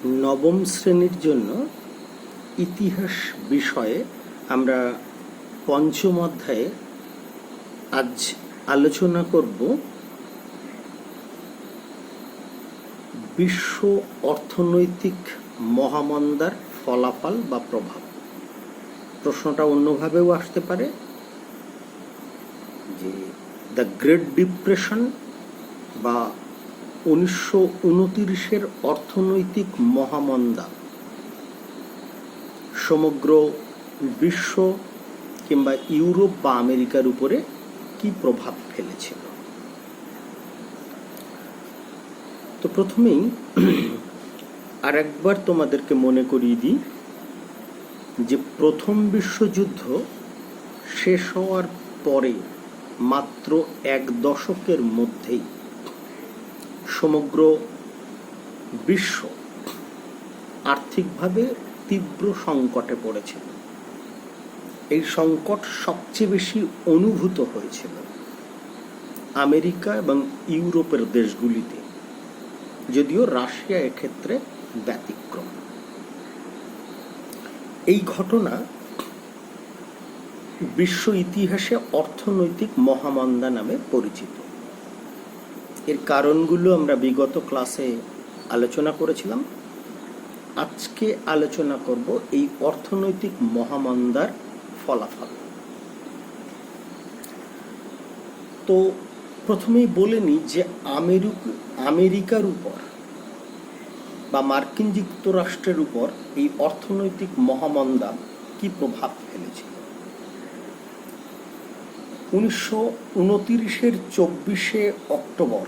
নবম শ্রেণীর জন্য ইতিহাস বিষয়ে আমরা পঞ্চম অধ্যায়ে আজ আলোচনা করব বিশ্ব অর্থনৈতিক মহামন্দার ফলাফল বা প্রভাব। প্রশ্নটা অন্যভাবেও আসতে পারে যে দ্য গ্রেট ডিপ্রেশন বা 1929-এর অর্থনৈতিক মহামন্দা সমগ্র বিশ্ব কিংবা ইউরোপ বা আমেরিকার উপরে কি প্রভাব ফেলেছিল। তো প্রথমেই আরেকবার তোমাদেরকে মনে করিয়ে দিই যে প্রথম বিশ্বযুদ্ধ শেষ হওয়ার পরে মাত্র 1 দশকের মধ্যেই সমগ্র বিশ্ব আর্থিকভাবে তীব্র সংকটে পড়েছিল। এই সংকট সবচেয়ে বেশি অনুভূত হয়েছিল আমেরিকা এবং ইউরোপের দেশগুলিতে, যদিও রাশিয়া এক্ষেত্রে ব্যতিক্রম। এই ঘটনা বিশ্ব ইতিহাসে অর্থনৈতিক মহামন্দা নামে পরিচিত। এর কারণগুলো আমরা বিগত ক্লাসে আলোচনা করেছিলাম। আজকে আলোচনা করব এই অর্থনৈতিক মহামন্দার ফলাফল। তো প্রথমেই বলে নিই যে আমেরিকার উপর বা মার্কিন যুক্তরাষ্ট্রের উপর এই অর্থনৈতিক মহামন্দা কি প্রভাব ফেলেছিল। 1929-এর 24শে অক্টোবর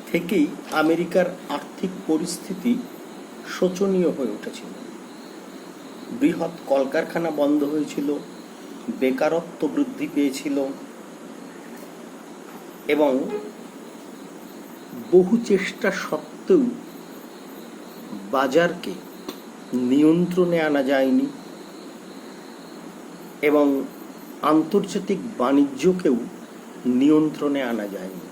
থেকেই আমেরিকার আর্থিক পরিস্থিতি শোচনীয় হয়ে উঠেছিল। বৃহৎ কলকারখানা বন্ধ হয়েছিল, বেকারত্ব বৃদ্ধি পেয়েছিল এবং বহু চেষ্টা সত্ত্বেও বাজারকে নিয়ন্ত্রণে আনা যায়নি এবং আন্তর্জাতিক বাণিজ্যকেও নিয়ন্ত্রণে আনা যায়নি।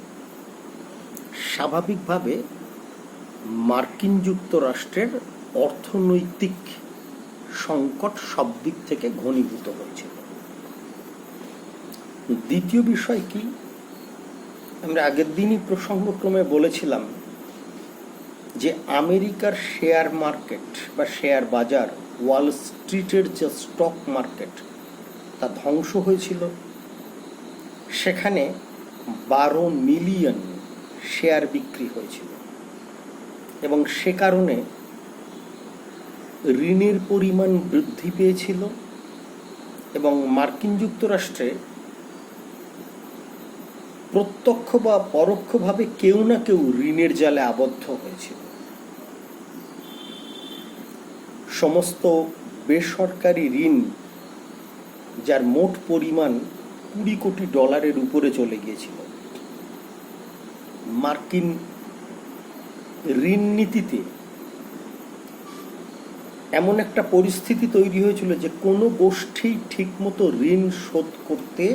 স্বাভাবিকভাবে মার্কিন যুক্তরাষ্ট্রের অর্থনৈতিক সংকট সব দিক থেকে ঘনীভূত হয়েছিল। দ্বিতীয় বিষয় কি, আমরা আগের দিনই প্রসঙ্গক্রমে বলেছিলাম যে আমেরিকার শেয়ার মার্কেট বা শেয়ার বাজার, ওয়াল স্ট্রিটের যে স্টক মার্কেট, তা ধ্বংস হয়েছিল। সেখানে 12 মিলিয়ন শেয়ার বিক্রি হয়েছিল এবং সে কারণে ঋণের পরিমাণ বৃদ্ধি পেয়েছিল এবং মার্কিন যুক্তরাষ্ট্রে প্রত্যক্ষ বা পরোক্ষভাবে কেউ না কেউ ঋণের জালে আবদ্ধ হয়েছিল। সমস্ত বেসরকারি ঋণ, যার মোট পরিমাণ $20 কোটি উপরে চলে গিয়েছিল। মার্কিন ঋণ নীতিতে এমন একটা পরিস্থিতি তৈরি হয়েছিল যে কোনো গোষ্ঠী ঠিকমতো ঋণ শোধ করতে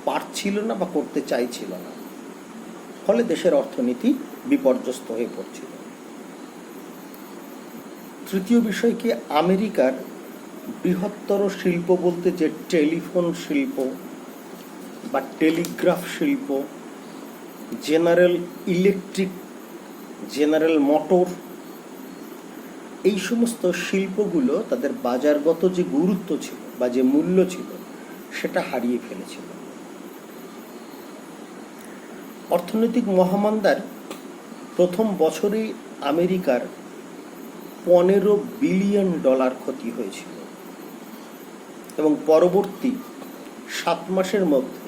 পারছিল না বা করতে চাইছিল না, ফলে দেশের অর্থনীতি বিপর্যস্ত হয়ে পড়ছিল। তৃতীয় বিষয় কি, আমেরিকার বৃহত্তর শিল্প বলতে যে টেলিফোন শিল্প বা টেলিগ্রাফ শিল্প, জেনারেল ইলেকট্রিক, জেনারেল মোটর, এই সমস্ত শিল্পগুলো তাদের বাজারগত যে গুরুত্ব ছিল বা যে মূল্য ছিল সেটা হারিয়ে ফেলেছিল। অর্থনৈতিক মহামন্দার প্রথম বছরেই আমেরিকার $15 বিলিয়ন ক্ষতি হয়েছিল এবং পরবর্তী 7 মাসের মধ্যে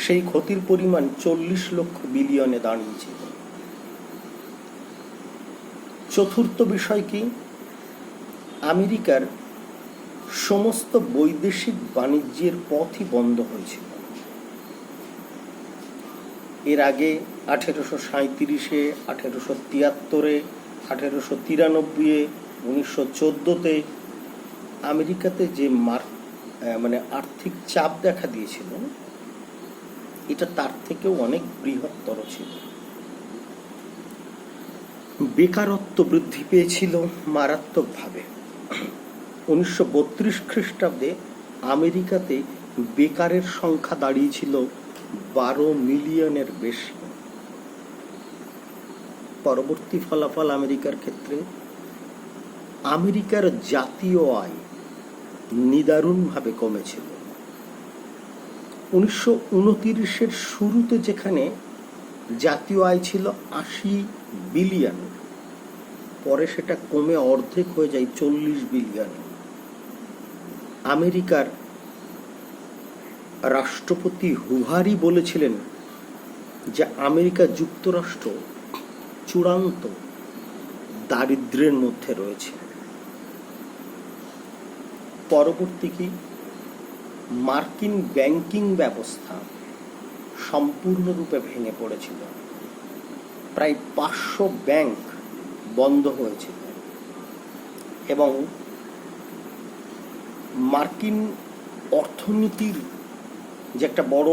সেই ক্ষতির পরিমাণ 40 লক্ষ বিলিয়নে দাঁড়িয়েছিল। চতুর্থ বিষয় কি, আমেরিকার সমস্ত বৈদেশিক বাণিজ্যের পথই বন্ধ হয়েছিল। এর আগে 1837-এ, 1873-এ, 1893-এ, 1914-তে আমেরিকাতে যে আর্থিক চাপ দেখা দিয়েছিল, এটা তার থেকেও অনেক বৃহত্তর ছিল। বেকারত্ব বৃদ্ধি পেয়েছিল মারাত্মকভাবে। 1932 খ্রিস্টাব্দে আমেরিকাতে বেকারের সংখ্যা দাঁড়িয়েছিল 12 মিলিয়নের বেশি। পরবর্তী ফলাফল আমেরিকার ক্ষেত্রে, আমেরিকার জাতীয় আয় নিদারুণভাবে কমেছিল। 1929-এর শুরুতে যেখানে জাতীয় আয় ছিল 80 বিলিয়ন, পরে সেটা কমে অর্ধেক হয়ে যায় 40 বিলিয়ন। আমেরিকার রাষ্ট্রপতি হুভারই বলেছিলেন যে আমেরিকা যুক্তরাষ্ট্র চূড়ান্ত দারিদ্র্যের মধ্যে রয়েছে। পরবর্তী কি, মার্কিন ব্যাংকিং ব্যবস্থা সম্পূর্ণরূপে ভেঙে পড়েছিল। প্রায় 500 ব্যাংক বন্ধ হয়েছিল এবং মার্কিন অর্থনীতির যে একটা বড়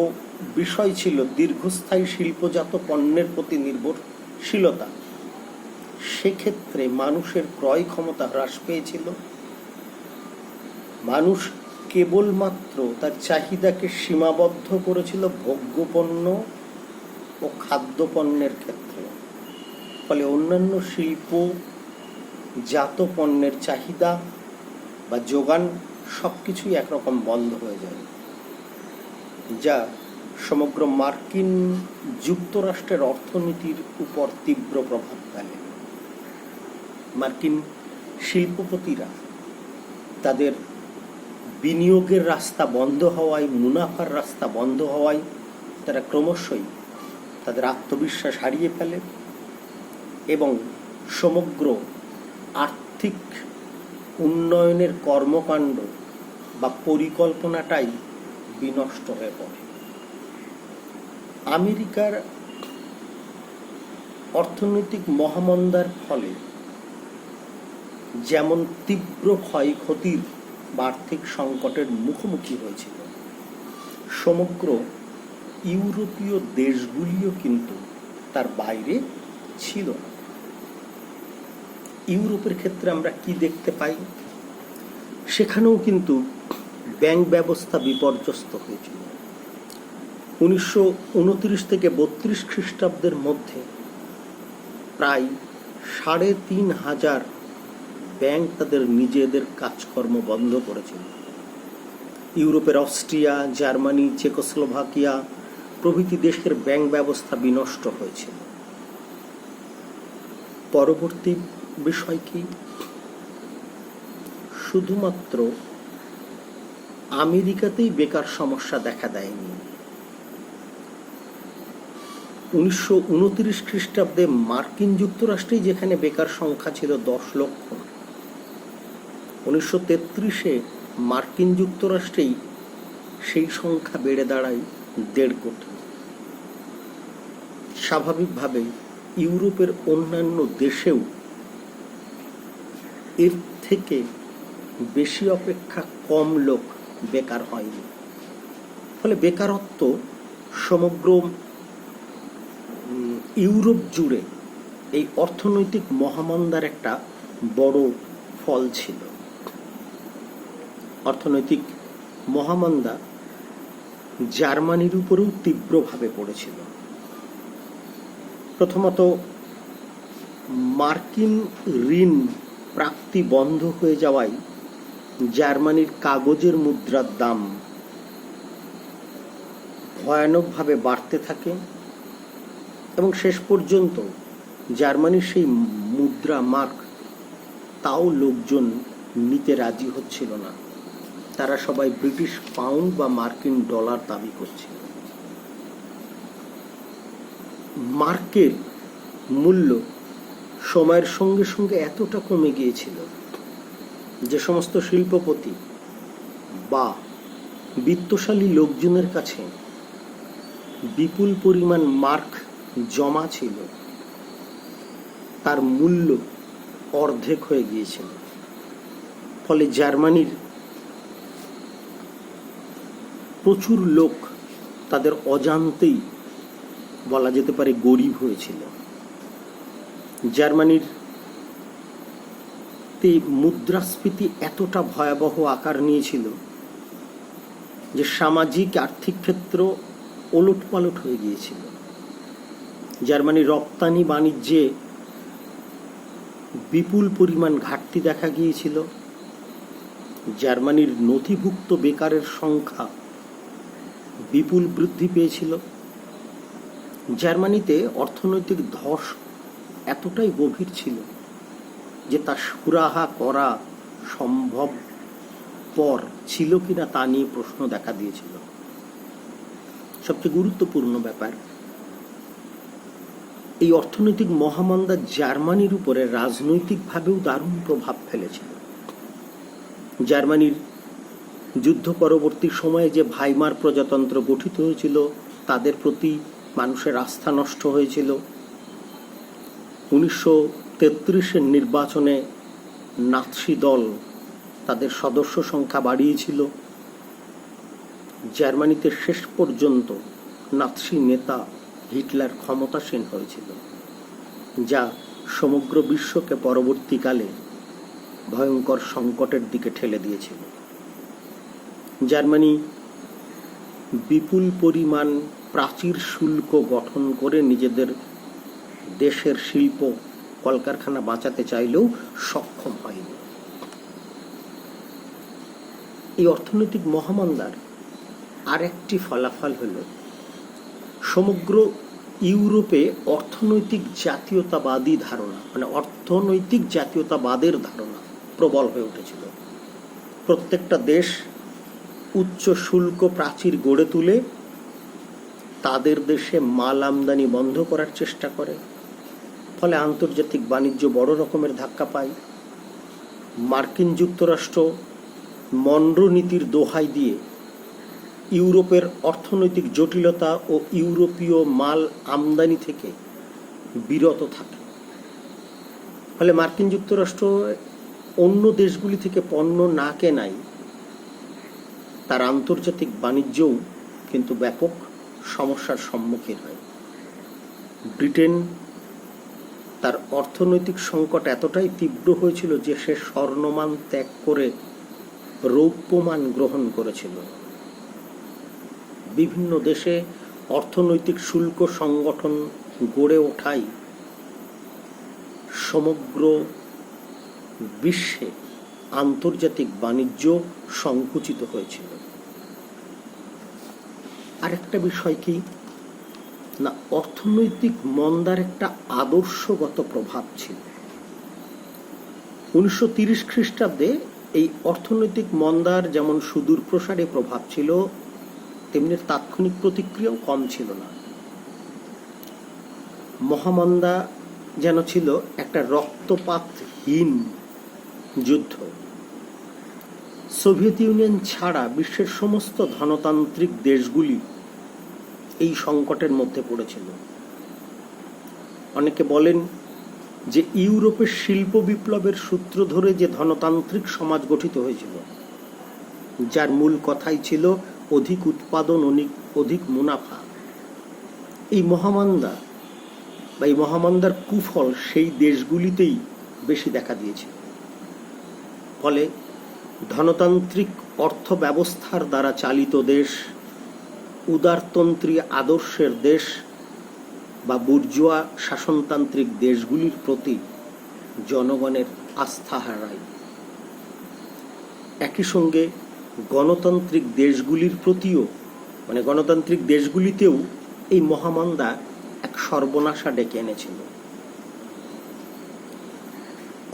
বিষয় ছিল দীর্ঘস্থায়ী শিল্পজাত পণ্যের প্রতি নির্ভরশীলতা, সেক্ষেত্রে মানুষের ক্রয় ক্ষমতা হ্রাস পেয়েছিল। মানুষ কেবলমাত্র তার চাহিদাকে সীমাবদ্ধ করেছিল ভোগ্যপণ্য ও খাদ্যপণ্যের ক্ষেত্রে। ফলে অন্যান্য শিল্পজাত পণ্যের চাহিদা বা যোগান সবকিছুই একরকম বন্ধ হয়ে যায়, যা সমগ্র মার্কিন যুক্তরাষ্ট্রের অর্থনীতির উপর তীব্র প্রভাব ফেলে। মার্কিন শিল্পপতিরা তাদের বিনিয়োগের রাস্তা বন্ধ হওয়ায়, মুনাফার রাস্তা বন্ধ হওয়ায় তারা ক্রমশই তাদের আত্মবিশ্বাস হারিয়ে ফেলে এবং সমগ্র আর্থিক উন্নয়নের কর্মকাণ্ড বা পরিকল্পনাটাই বিনষ্ট হয়ে পড়ে। আমেরিকার অর্থনৈতিক মহামন্দার ফলে যেমন তীব্র ক্ষয়ক্ষতির বা আর্থিক সংকটের মুখোমুখি হয়েছিল, সমগ্র ইউরোপীয় দেশগুলিও কিন্তু তার বাইরে ছিল না। ইউরোপের ক্ষেত্রে আমরা কি দেখতে পাই, সেখানেও কিন্তু ব্যাংক ব্যবস্থা বিপর্যস্ত হয়েছিল। 1929 থেকে 32 খ্রিস্টাব্দের মধ্যে প্রায় 3500 ব্যাংক তাদের নিজেদের কাজকর্ম বন্ধ করেছিল। ইউরোপের অস্ট্রিয়া, জার্মানি, চেকোস্লোভাকিয়া প্রভৃতি দেশের ব্যাংক ব্যবস্থা বিনষ্ট হয়েছিল। পরবর্তী বিষয় কি, শুধুমাত্র আমেরিকাতেই বেকার সমস্যা দেখা দেয়নি। 1929 খ্রিস্টাব্দে মার্কিন যুক্তরাষ্ট্রেই যেখানে বেকার সংখ্যা ছিল 10 লক্ষ, 1933-এ মার্কিন যুক্তরাষ্ট্রেই সেই সংখ্যা বেড়ে দাঁড়ায় 1.5 কোটি। স্বাভাবিকভাবেই ইউরোপের অন্যান্য দেশেও এর থেকে বেশি অপেক্ষা কম লোক বেকার হয়নি। ফলে বেকারত্ব সমগ্র ইউরোপ জুড়ে এই অর্থনৈতিক মহামন্দার একটা বড় ফল ছিল। অর্থনৈতিক মহামন্দা জার্মানির উপরেও তীব্রভাবে পড়েছিল। প্রথমত, মার্কিন ঋণ প্রাপ্তি বন্ধ হয়ে যাওয়ায় জার্মানির কাগজের মুদ্রার দাম ভয়ানকভাবে বাড়তে থাকে এবং শেষ পর্যন্ত জার্মানির সেই মুদ্রা মার্ক তাও লোকজন নিতে রাজি হচ্ছিল না। তারা সবাই ব্রিটিশ পাউন্ড বা মার্কিন ডলার দাবি করছিল। মার্কের মূল্য সময়ের সঙ্গে সঙ্গে এতটা কমে গিয়েছিল যে সমস্ত শিল্পপতি বা বিত্তশালী লোকজনের কাছে বিপুল পরিমাণ মার্ক জমা ছিল, তার মূল্য অর্ধেক হয়ে গিয়েছিল। ফলে জার্মানির প্রচুর লোক তাদের অজান্তেই বলা যেতে পারে গরিব হয়েছিল। জার্মানির মুদ্রাস্ফীতি এতটা ভয়াবহ আকার নিয়েছিল যে সামাজিক আর্থিক ক্ষেত্র ওলটপালট হয়ে গিয়েছিল। জার্মানির রপ্তানি বাণিজ্যে বিপুল পরিমাণ ঘাটতি দেখা গিয়েছিল। জার্মানির নথিভুক্ত বেকারের সংখ্যা বিপুল বৃদ্ধি পেয়েছিল। জার্মানিতে অর্থনৈতিক ধস এতটাই গভীর ছিল যে তা সুরাহা করা সম্ভবপর ছিল কিনা তা নিয়ে প্রশ্ন দেখা দিয়েছিল। সবচেয়ে গুরুত্বপূর্ণ ব্যাপার, এই অর্থনৈতিক মহামন্দা জার্মানির উপরে রাজনৈতিকভাবেও দারুণ প্রভাব ফেলেছিল। জার্মানির যুদ্ধ পরবর্তী সময়ে যে ভাইমার প্রজাতন্ত্র গঠিত হয়েছিল তাদের প্রতি মানুষের আস্থা নষ্ট হয়েছিল। 1933-এর নির্বাচনে নাৎসি দল তাদের সদস্য সংখ্যা বাড়িয়েছিল। জার্মানিতে শেষ পর্যন্ত নাৎসি নেতা হিটলার ক্ষমতাসীন হয়েছিল, যা সমগ্র বিশ্বকে পরবর্তীকালে ভয়ঙ্কর সংকটের দিকে ঠেলে দিয়েছিল। জার্মানি বিপুল পরিমাণ প্রাচীর শুল্ক গঠন করে নিজেদের দেশের শিল্প কলকারখানা বাঁচাতে চাইলেও সক্ষম হয়নি। এই অর্থনৈতিক মহামন্দার আরেকটি ফলাফল হল সমগ্র ইউরোপে অর্থনৈতিক জাতীয়তাবাদী ধারণা, মানে অর্থনৈতিক জাতীয়তাবাদের ধারণা প্রবল হয়ে উঠেছিল। প্রত্যেকটা দেশ উচ্চ শুল্ক প্রাচীর গড়ে তুলে তাদের দেশে মাল আমদানি বন্ধ করার চেষ্টা করে, ফলে আন্তর্জাতিক বাণিজ্য বড় রকমের ধাক্কা পায়। মার্কিন যুক্তরাষ্ট্র মনরো নীতির দোহাই দিয়ে ইউরোপের অর্থনৈতিক জটিলতা ও ইউরোপীয় মাল আমদানি থেকে বিরত থাকে। ফলে মার্কিন যুক্তরাষ্ট্র অন্য দেশগুলি থেকে পণ্য না কেনাই তার আন্তর্জাতিক বাণিজ্যও কিন্তু ব্যাপক সমস্যার সম্মুখীন হয়। ব্রিটেন তার অর্থনৈতিক সংকট এতটাই তীব্র হয়েছিল যে সে স্বর্ণমান ত্যাগ করে রৌপ্যমান গ্রহণ করেছিল। বিভিন্ন দেশে অর্থনৈতিক শুল্ক সংগঠন গড়ে ওঠায় সমগ্র বিশ্বে আন্তর্জাতিক বাণিজ্য সংকুচিত হয়েছিল। আরেকটা বিষয় কি না, অর্থনৈতিক মন্দার একটা আদর্শগত প্রভাব ছিল। 1930 খ্রিস্টাব্দে এই অর্থনৈতিক মন্দার যেমন সুদূর প্রসারে প্রভাব ছিল, তেমনি তাৎক্ষণিক প্রতিক্রিয়াও কম ছিল না। মহামন্দা যেন ছিল একটা রক্তপাতহীন যুদ্ধ। সোভিয়েত ইউনিয়ন ছাড়া বিশ্বের সমস্ত ধনতান্ত্রিক দেশগুলি এই সংকটের মধ্যে পড়েছিল। অনেকে বলেন যে ইউরোপের শিল্প বিপ্লবের সূত্র ধরে যে ধনতান্ত্রিক সমাজ গঠিত হয়েছিল, যার মূল কথাই ছিল অধিক উৎপাদন, অধিক মুনাফা, এই মহামন্দা বা এই মহামন্দার কুফল সেই দেশগুলিতেই বেশি দেখা দিয়েছে। ফলে ধনতান্ত্রিক অর্থ ব্যবস্থার দ্বারা চালিত দেশ, উদারতন্ত্রী আদর্শের দেশ বা বুর্জোয়া শাসনতান্ত্রিক দেশগুলির প্রতি জনগণের আস্থা হারায়। একই সঙ্গে গণতান্ত্রিক দেশগুলির প্রতিও, মানে গণতান্ত্রিক দেশগুলিতেও এই মহামন্দা এক সর্বনাশা ডেকে এনেছিল।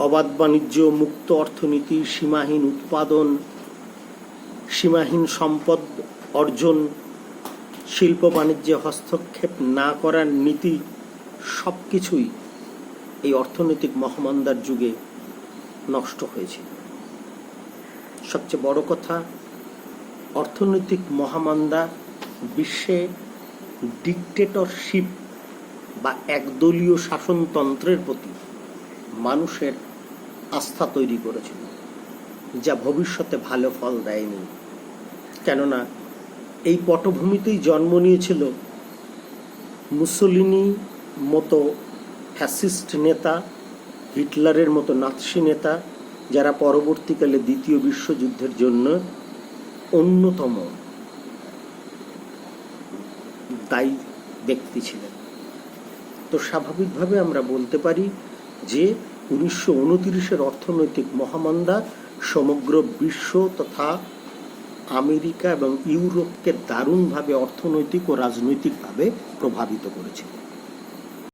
অবাধ বাণিজ্য, মুক্ত অর্থনীতি, সীমাহীন উৎপাদন, সীমাহীন সম্পদ অর্জন, শিল্প বাণিজ্যে হস্তক্ষেপ না করার নীতি, সবকিছুই এই অর্থনৈতিক মহামন্দার যুগে নষ্ট হয়েছিল। সবচেয়ে বড় কথা, অর্থনৈতিক মহামন্দা বিশ্বে ডিকটেটরশিপ বা একদলীয় শাসনতন্ত্রের প্রতি মানুষের আস্থা তৈরি করেছিল, যা ভবিষ্যতে ভালো ফল দেয়নি। কেননা এই পটভূমিতেই জন্ম নিয়েছিল মুসোলিনি মতো ফ্যাসিস্ট নেতা, হিটলারের মতো নাৎসি নেতা, যারা পরবর্তীকালে দ্বিতীয় বিশ্বযুদ্ধের জন্য অন্যতম দায়ী ব্যক্তি ছিলেন। তো স্বাভাবিকভাবে আমরা বলতে পারি যে 1929-এর অর্থনৈতিক মহামন্দা সমগ্র বিশ্ব তথা আমেরিকা এবং ইউরোপকে দারুণভাবে অর্থনৈতিক ও রাজনৈতিকভাবে প্রভাবিত করেছিল।